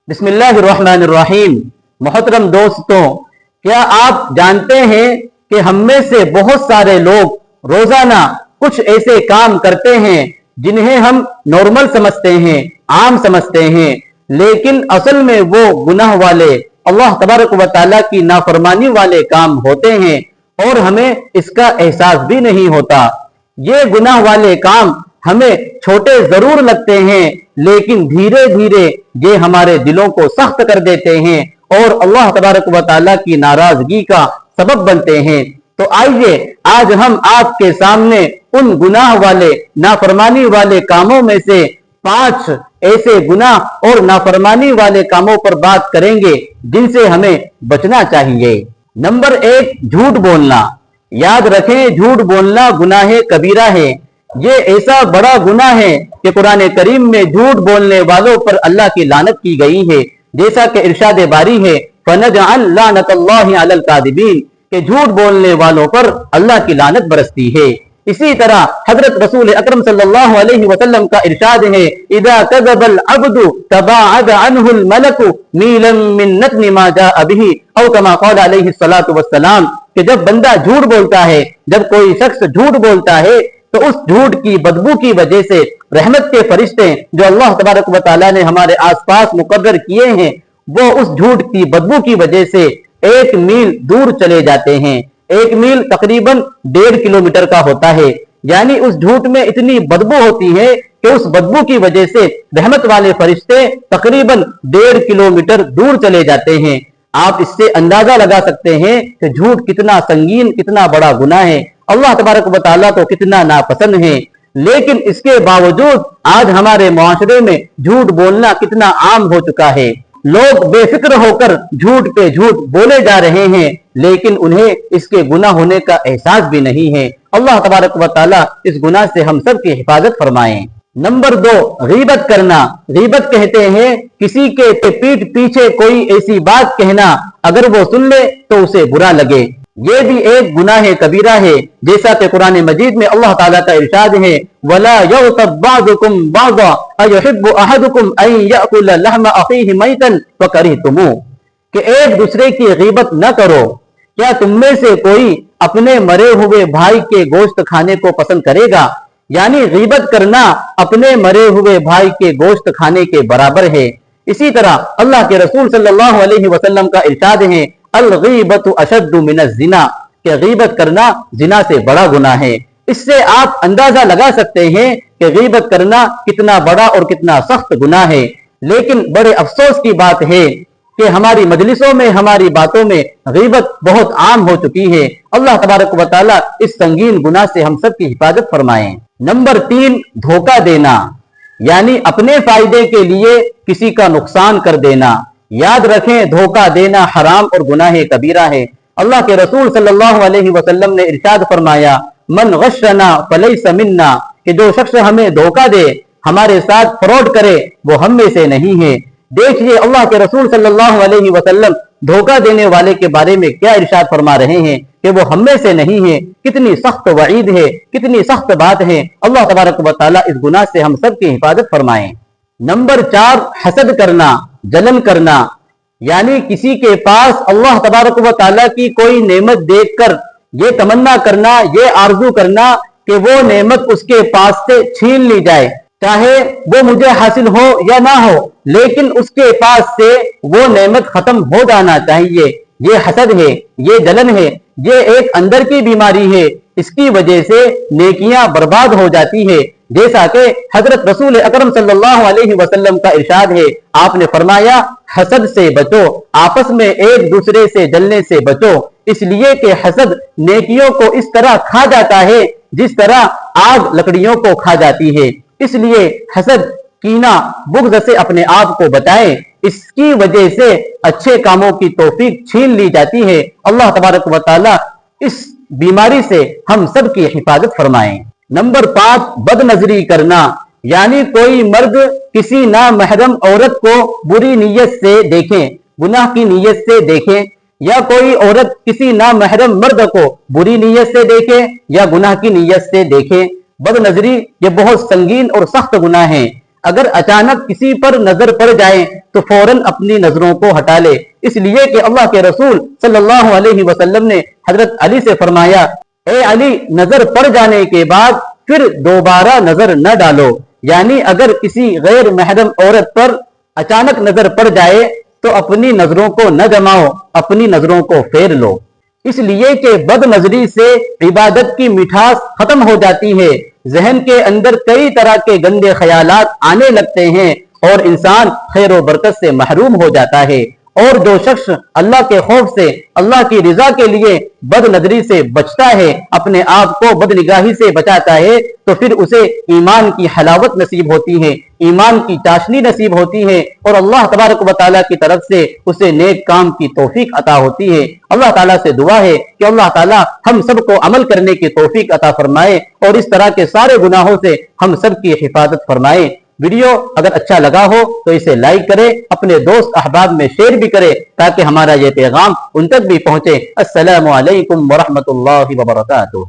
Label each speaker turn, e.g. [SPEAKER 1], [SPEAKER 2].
[SPEAKER 1] بسم اللہ الرحمن الرحیم۔ محترم دوستوں، کیا آپ جانتے ہیں کہ ہم میں سے بہت سارے لوگ روزانہ کچھ ایسے کام کرتے ہیں جنہیں ہم نارمل سمجھتے ہیں، عام سمجھتے ہیں، لیکن اصل میں وہ گناہ والے، اللہ تبارک و تعالیٰ کی نافرمانی والے کام ہوتے ہیں اور ہمیں اس کا احساس بھی نہیں ہوتا۔ یہ گناہ والے کام ہمیں چھوٹے ضرور لگتے ہیں، لیکن دھیرے دھیرے یہ ہمارے دلوں کو سخت کر دیتے ہیں اور اللہ تبارک و تعالیٰ کی ناراضگی کا سبب بنتے ہیں۔ تو آئیے آج ہم آپ کے سامنے ان گناہ والے، نافرمانی والے کاموں میں سے 5 ایسے گناہ اور نافرمانی والے کاموں پر بات کریں گے جن سے ہمیں بچنا چاہیے۔ نمبر 1، جھوٹ بولنا۔ یاد رکھیں، جھوٹ بولنا گناہ کبیرہ ہے۔ یہ ایسا بڑا گناہ ہے کہ قرآن کریم میں جھوٹ بولنے والوں پر اللہ کی لعنت کی گئی ہے، جیسا کہ ارشاد باری ہے فَنَجْعَلْ لَعْنَةَ اللَّهِ عَلَى الْكَاذِبِينَ، کہ جھوٹ بولنے والوں پر اللہ کی لعنت برستی ہے۔ اسی طرح حضرت رسول اکرم صلی اللہ علیہ وسلم کا ارشاد ہے اِذَا كَذَبَ الْعَبْدُ تَبَاعَدَ عَنْهُ الْمَلَكُ مِيلًا مِّن نَتْنِ مَا جَاءَ بِهِ او كما قال علیہ الصلاۃ والسلام، کہ جب بندہ جھوٹ بولتا ہے، جب کوئی شخص جھوٹ بولتا ہے تو اس جھوٹ کی بدبو کی وجہ سے رحمت کے فرشتے جو اللہ تبارک و تعالیٰ نے ہمارے آس پاس مقرر کیے ہیں، وہ اس جھوٹ کی بدبو کی وجہ سے 1 میل دور چلے جاتے ہیں۔ 1 میل تقریباً 1.5 کلومیٹر کا ہوتا ہے، یعنی اس جھوٹ میں اتنی بدبو ہوتی ہے کہ اس بدبو کی وجہ سے رحمت والے فرشتے تقریباً 1.5 کلومیٹر دور چلے جاتے ہیں۔ آپ اس سے اندازہ لگا سکتے ہیں کہ جھوٹ کتنا سنگین، کتنا بڑا گناہ ہے، اللہ تبارک و تعالیٰ کو کتنا ناپسند ہے۔ لیکن اس کے باوجود آج ہمارے معاشرے میں جھوٹ بولنا کتنا عام ہو چکا ہے۔ لوگ بے فکر ہو کر جھوٹ پہ جھوٹ بولے جا رہے ہیں، لیکن انہیں اس کے گناہ ہونے کا احساس بھی نہیں ہے۔ اللہ تبارک و تعالیٰ اس گناہ سے ہم سب کی حفاظت فرمائیں۔ نمبر 2، غیبت کرنا۔ غیبت کہتے ہیں کسی کے پیٹھ پیچھے کوئی ایسی بات کہنا، اگر وہ سن لے تو اسے برا لگے۔ یہ بھی ایک گناہ کبیرہ ہے، جیسا کہ قرآن مجید میں اللہ تعالیٰ کا ارشاد ہے وَلَا يَغْتَبْ بَعْضُكُمْ بَعْضًا أَيُحِبُّ أَحَدُكُمْ أَن يَأْكُلَ لَحْمَ أَخِيهِ مَيْتًا فَكَرِهْتُمُوهُ، کہ ایک دوسرے کی غیبت نہ کرو۔ کیا تم میں سے کوئی اپنے مرے ہوئے بھائی کے گوشت کھانے کو پسند کرے گا؟ یعنی غیبت کرنا اپنے مرے ہوئے بھائی کے گوشت کھانے کے برابر ہے۔ اسی طرح اللہ کے رسول صلی اللہ علیہ وسلم کا ارشاد ہے الغیبت اشد من الزنا، کہ غیبت کرنا زنا سے بڑا گناہ ہے۔ اس سے آپ اندازہ لگا سکتے ہیں کہ غیبت کرنا کتنا بڑا اور کتنا سخت گناہ ہے۔ لیکن بڑے افسوس کی بات ہے کہ ہماری مجلسوں میں، ہماری باتوں میں غیبت بہت عام ہو چکی ہے۔ اللہ تبارک و تعالیٰ اس سنگین گناہ سے ہم سب کی حفاظت فرمائیں۔ نمبر 3، دھوکہ دینا، یعنی اپنے فائدے کے لیے کسی کا نقصان کر دینا۔ یاد رکھیں، دھوکہ دینا حرام اور گناہ کبیرہ ہے۔ اللہ کے رسول صلی اللہ علیہ وسلم نے ارشاد فرمایا من غشنا فلیس منا، کہ جو شخص ہمیں دھوکہ دے، ہمارے ساتھ فراڈ کرے، وہ ہم میں سے نہیں ہے۔ دیکھیے اللہ کے رسول صلی اللہ علیہ وسلم دھوکہ دینے والے کے بارے میں کیا ارشاد فرما رہے ہیں کہ وہ ہم میں سے نہیں ہے۔ کتنی سخت وعید ہے، کتنی سخت بات ہے۔ اللہ تبارک و تعالیٰ اس گناہ سے ہم سب کی حفاظت فرمائیں۔ نمبر 4، حسد کرنا، جلن کرنا، یعنی کسی کے پاس اللہ تبارک و تعالیٰ کی کوئی نعمت دیکھ کر یہ تمنا کرنا، یہ آرزو کرنا کہ وہ نعمت اس کے پاس سے چھین لی جائے، چاہے وہ مجھے حاصل ہو یا نہ ہو، لیکن اس کے پاس سے وہ نعمت ختم ہو جانا چاہیے۔ یہ حسد ہے، یہ جلن ہے، یہ ایک اندر کی بیماری ہے۔ اس کی وجہ سے نیکیاں برباد ہو جاتی ہے، جیسا کہ حضرت رسول اکرم صلی اللہ علیہ وسلم کا ارشاد ہے، آپ نے فرمایا حسد سے بچو، آپس میں ایک دوسرے سے جلنے سے بچو، اس لیے کہ حسد نیکیوں کو اس طرح کھا جاتا ہے جس طرح آگ لکڑیوں کو کھا جاتی ہے۔ اس لیے حسد، کینہ، بغض سے اپنے آپ کو بچائیں، اس کی وجہ سے اچھے کاموں کی توفیق چھین لی جاتی ہے۔ اللہ تبارک و تعالیٰ اس بیماری سے ہم سب کی حفاظت فرمائیں۔ نمبر 5، بد نظری کرنا، یعنی کوئی مرد کسی نامحرم عورت کو بری نیت سے دیکھیں، گناہ کی نیت سے دیکھیں، یا کوئی عورت کسی نامحرم مرد کو بری نیت سے دیکھے یا گناہ کی نیت سے دیکھے۔ بد نظری یہ بہت سنگین اور سخت گناہ ہے۔ اگر اچانک کسی پر نظر پڑ جائے تو فوراً اپنی نظروں کو ہٹا لے، اس لیے کہ اللہ کے رسول صلی اللہ علیہ وسلم نے حضرت علی سے فرمایا، اے علی، نظر پڑ جانے کے بعد پھر دوبارہ نظر نہ ڈالو، یعنی اگر کسی غیر محرم عورت پر اچانک نظر پڑ جائے تو اپنی نظروں کو نہ جماؤ، اپنی نظروں کو پھیر لو، اس لیے کہ بد نظری سے عبادت کی مٹھاس ختم ہو جاتی ہے، ذہن کے اندر کئی طرح کے گندے خیالات آنے لگتے ہیں اور انسان خیر و برکت سے محروم ہو جاتا ہے۔ اور جو شخص اللہ کے خوف سے، اللہ کی رضا کے لیے بد نظری سے بچتا ہے، اپنے آپ کو بد نگاہی سے بچاتا ہے، تو پھر اسے ایمان کی حلاوت نصیب ہوتی ہے، ایمان کی چاشنی نصیب ہوتی ہے، اور اللہ تبارک و تعالیٰ کی طرف سے اسے نیک کام کی توفیق عطا ہوتی ہے۔ اللہ تعالیٰ سے دعا ہے کہ اللہ تعالیٰ ہم سب کو عمل کرنے کی توفیق عطا فرمائے اور اس طرح کے سارے گناہوں سے ہم سب کی حفاظت فرمائے۔ ویڈیو اگر اچھا لگا ہو تو اسے لائک کرے، اپنے دوست احباب میں شیئر بھی کرے تاکہ ہمارا یہ پیغام ان تک بھی پہنچے۔ السلام علیکم ورحمۃ اللہ وبرکاتہ۔